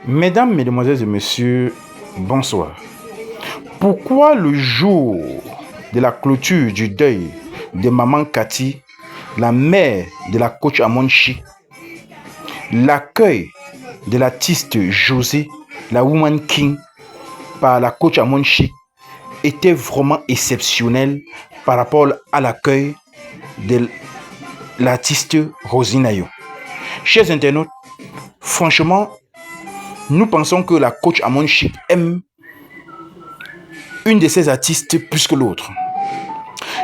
Mesdames, Mesdemoiselles et Messieurs, bonsoir. Pourquoi le jour de la clôture du deuil de Maman Cathy, la mère de la coach Amon Chic, l'accueil de l'artiste José, la Woman King, par la coach Amon Chic, était vraiment exceptionnel par rapport à l'accueil de l'artiste Rosinayo? Chers internautes, franchement, nous pensons que la coach Amon Chic aime une de ses artistes plus que l'autre.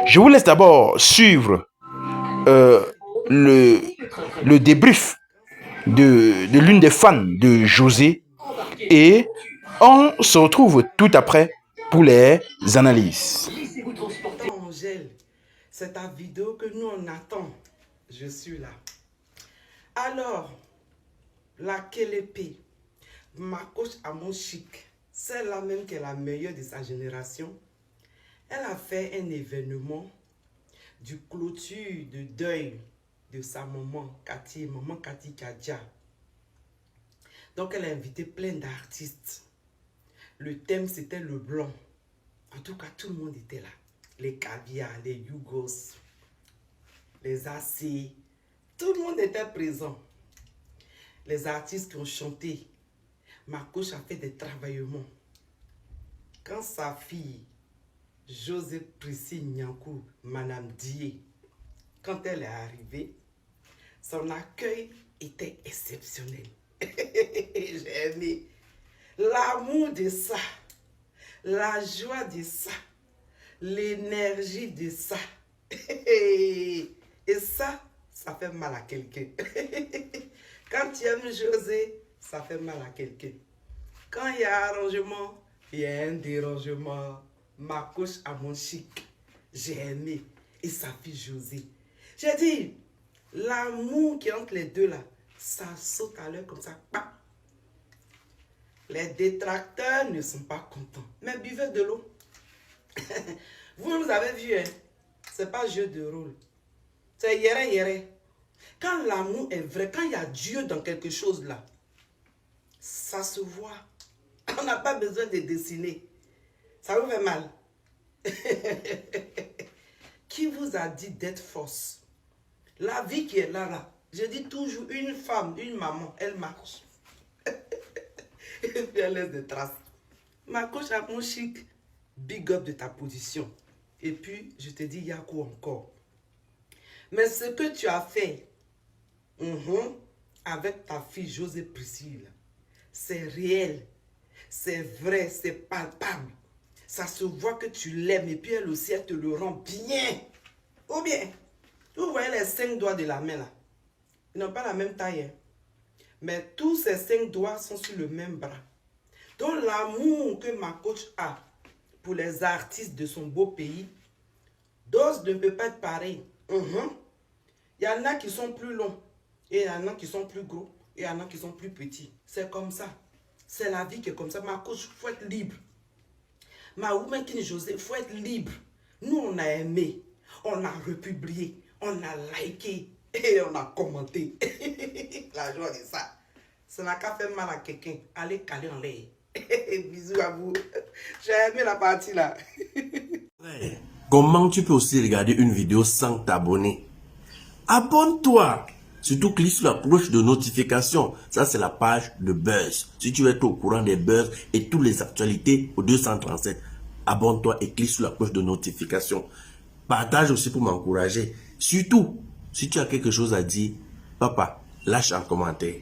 Je vous laisse d'abord suivre le débrief de l'une des fans de José et on se retrouve tout après pour les analyses. Angèle, c'est ta vidéo que nous on attend. Je suis là. Alors, la Kélepé, ma coach Amon Chic, celle-là même qui est la meilleure de sa génération, elle a fait un événement du clôture de deuil de sa maman Cathy Kadja. Donc elle a invité plein d'artistes. Le thème c'était le blanc. En tout cas, tout le monde était là. Les caviars, les Yougos, les AC, tout le monde était présent. Les artistes qui ont chanté. Ma coach a fait des travaillements. Quand sa fille, José Priscille Nyankou, Madame Dié, quand elle est arrivée, son accueil était exceptionnel. J'ai aimé l'amour de ça, la joie de ça, l'énergie de ça. Et ça fait mal à quelqu'un. Quand tu aimes José, ça fait mal à quelqu'un. Quand il y a arrangement, il y a un dérangement. Ma coach Amon Chic, j'ai aimé. Et sa fille José. J'ai dit, l'amour qui est entre les deux là, ça saute à l'heure comme ça. Bah. Les détracteurs ne sont pas contents. Mais buvez de l'eau. Vous avez vu, hein? C'est pas jeu de rôle. C'est yéré yéré. Quand l'amour est vrai, quand il y a Dieu dans quelque chose là, ça se voit. On n'a pas besoin de dessiner. Ça vous fait mal. Qui vous a dit d'être force? La vie qui est là, je dis toujours, une femme, une maman, elle marche. Et puis elle laisse des traces. Ma coach Amon Chic, big up de ta position. Et puis, je te dis, Yakou encore. Mais ce que tu as fait avec ta fille José Priscille, c'est réel, c'est vrai, c'est palpable. Ça se voit que tu l'aimes et puis elle aussi, elle te le rend bien. Ou bien, vous voyez les 5 doigts de la main là. Ils n'ont pas la même taille. Hein? Mais tous ces 5 doigts sont sur le même bras. Donc l'amour que ma coach a pour les artistes de son beau pays, dose ne peut pas être pareil. Il y en a qui sont plus longs, et il y en a qui sont plus gros, et il y en a qui sont plus petits. C'est comme ça. C'est la vie qui est comme ça. Ma coach, il faut être libre. Ma Woman King José, il faut être libre. Nous, on a aimé, on a republié, on a liké, et on a commenté. La joie de ça. Ça n'a qu'à faire mal à quelqu'un. Allez caler en l'air. Bisous à vous. J'ai aimé la partie là. Comment tu peux aussi regarder une vidéo sans t'abonner? Abonne-toi! Surtout clique sur la cloche de notification. Ça, c'est la page de Buzz. Si tu veux être au courant des buzz et toutes les actualités au 237, abonne-toi et clique sur la cloche de notification. Partage aussi pour m'encourager. Surtout, si tu as quelque chose à dire, papa, lâche un commentaire.